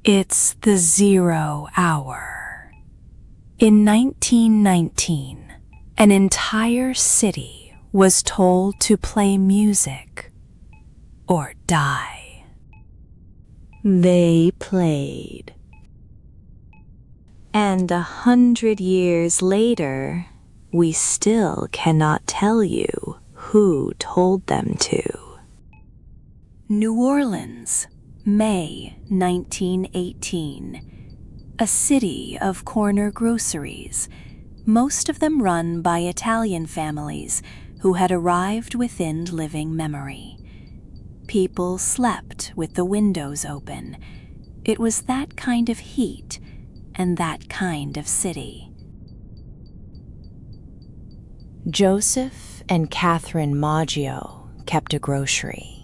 It's the 0 hour. In 1919, an entire city was told to play music or die. They played. And 100 years later, we still cannot tell you who told them to. New Orleans, May 1918. A city of corner groceries, most of them run by Italian families who had arrived within living memory. People slept with the windows open. It was that kind of heat and that kind of city. Joseph and Catherine Maggio kept a grocery.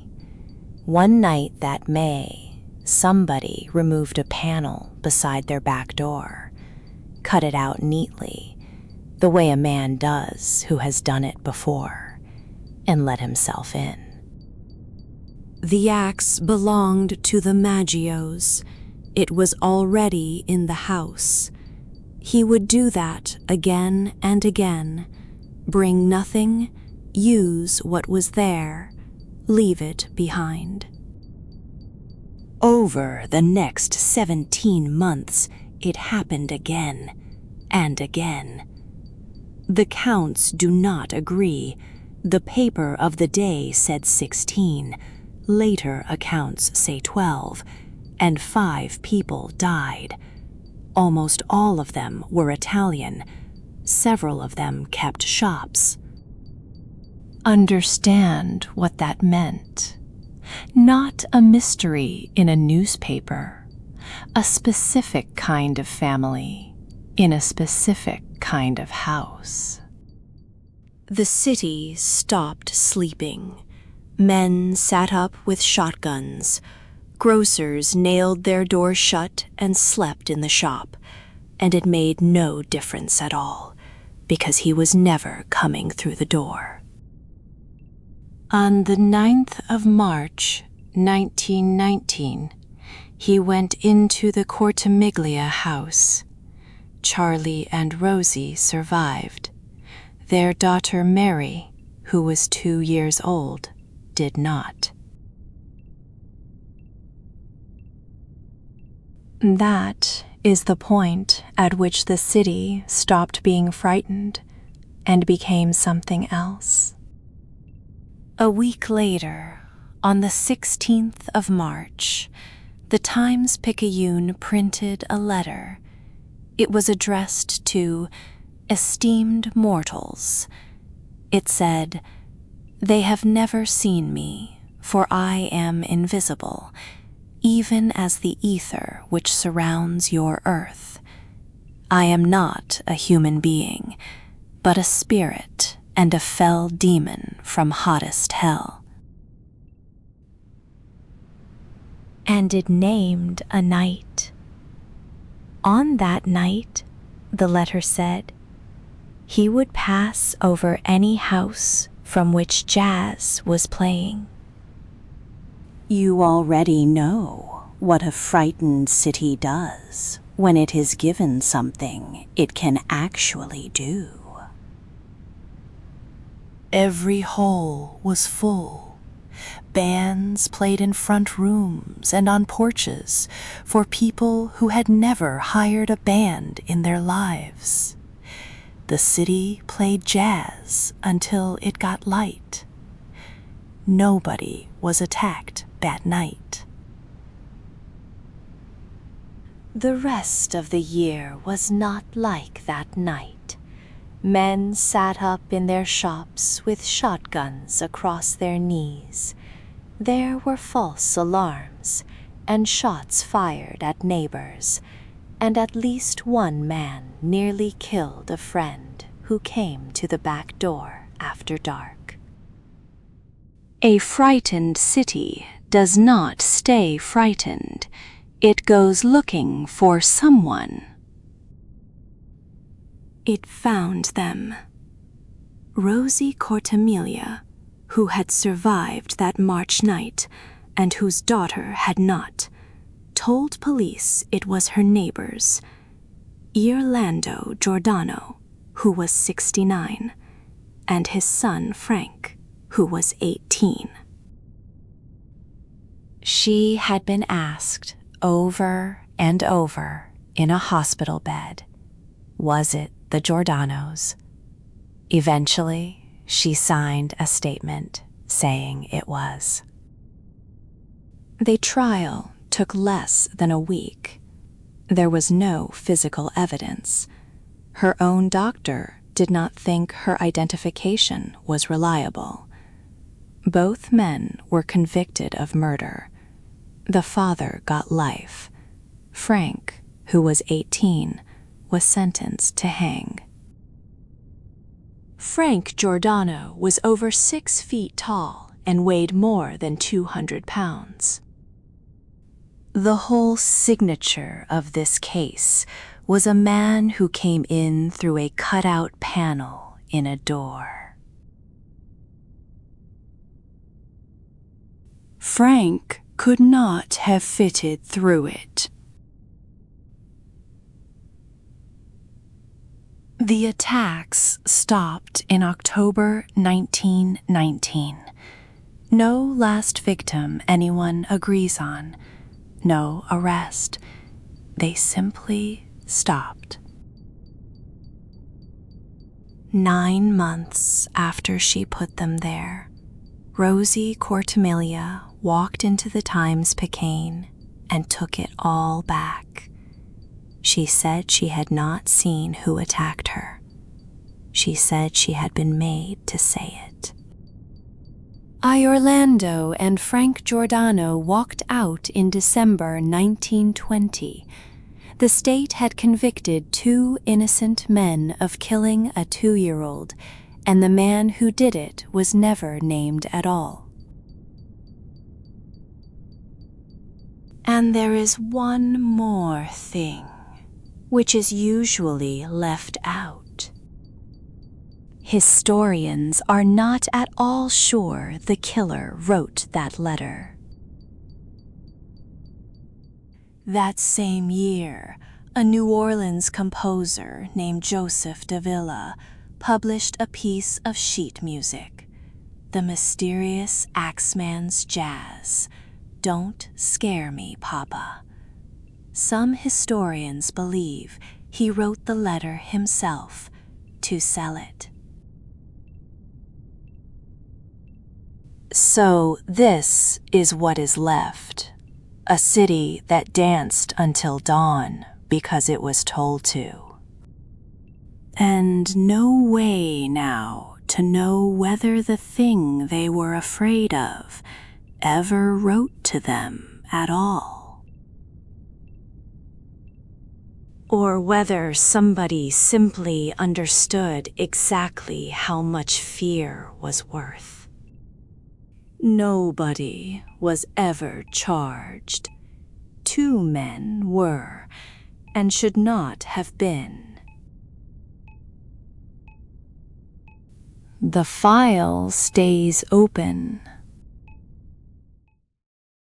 One night that May, somebody removed a panel beside their back door, cut it out neatly, the way a man does who has done it before, and let himself in. The axe belonged to the Maggios. It was already in the house. He would do that again and again. Bring nothing, use what was there, leave it behind. Over the next 17 months, it happened again and again. The counts do not agree. The paper of the day said 16, later accounts say 12, and 5 people died. Almost all of them were Italian. Several of them kept shops. Understand what that meant. Not a mystery in a newspaper. A specific kind of family in a specific kind of house. The city stopped sleeping. Men sat up with shotguns. Grocers nailed their doors shut and slept in the shop, and it made no difference at all, because he was never coming through the door. On the 9th of March, 1919, he went into the Cortimiglia house. Charlie and Rosie survived. Their daughter Mary, who was 2 years old, did not. That is the point at which the city stopped being frightened and became something else. A week later, on the 16th of March, the Times-Picayune printed a letter. It was addressed to esteemed mortals. It said, "They have never seen me, for I am invisible, even as the ether which surrounds your earth. I am not a human being, but a spirit and a fell demon from hottest hell." And it named a night. On that night, the letter said, he would pass over any house from which jazz was playing. You already know what a frightened city does when it is given something it can actually do. Every hole was full. Bands played in front rooms and on porches for people who had never hired a band in their lives. The city played jazz until it got light. Nobody was attacked that night. The rest of the year was not like that night. Men sat up in their shops with shotguns across their knees. There were false alarms and shots fired at neighbors, and at least one man nearly killed a friend who came to the back door after dark. A frightened city does not stay frightened. It goes looking for someone. It found them. Rosie Cortimiglia, who had survived that March night and whose daughter had not, told police it was her neighbors, Iorlando Jordano, who was 69, and his son Frank, who was 18. She had been asked over and over in a hospital bed, was it the Jordanos? Eventually, she signed a statement saying it was. The trial took less than a week. There was no physical evidence. Her own doctor did not think her identification was reliable. Both men were convicted of murder. The father got life. Frank, who was 18, was sentenced to hang. Frank Jordano was over 6 feet tall and weighed more than 200 pounds. The whole signature of this case was a man who came in through a cutout panel in a door. Frank could not have fitted through it. The attacks stopped in October 1919. No last victim anyone agrees on. No arrest. They simply stopped. 9 months after she put them there, Rosie Cortamilia walked into the Times-Picayune and took it all back. She said she had not seen who attacked her. She said she had been made to say it. Iorlando and Frank Jordano walked out in December 1920. The state had convicted 2 innocent men of killing a 2-year-old, and the man who did it was never named at all. And there is one more thing, which is usually left out. Historians are not at all sure the killer wrote that letter. That same year, a New Orleans composer named Joseph Davila published a piece of sheet music, the mysterious Axman's Jazz, Don't Scare Me, Papa. Some historians believe he wrote the letter himself to sell it. So this is what is left, a city that danced until dawn because it was told to. And no way now to know whether the thing they were afraid of ever wrote to them at all. Or whether somebody simply understood exactly how much fear was worth. Nobody was ever charged. 2 men were, and should not have been. The file stays open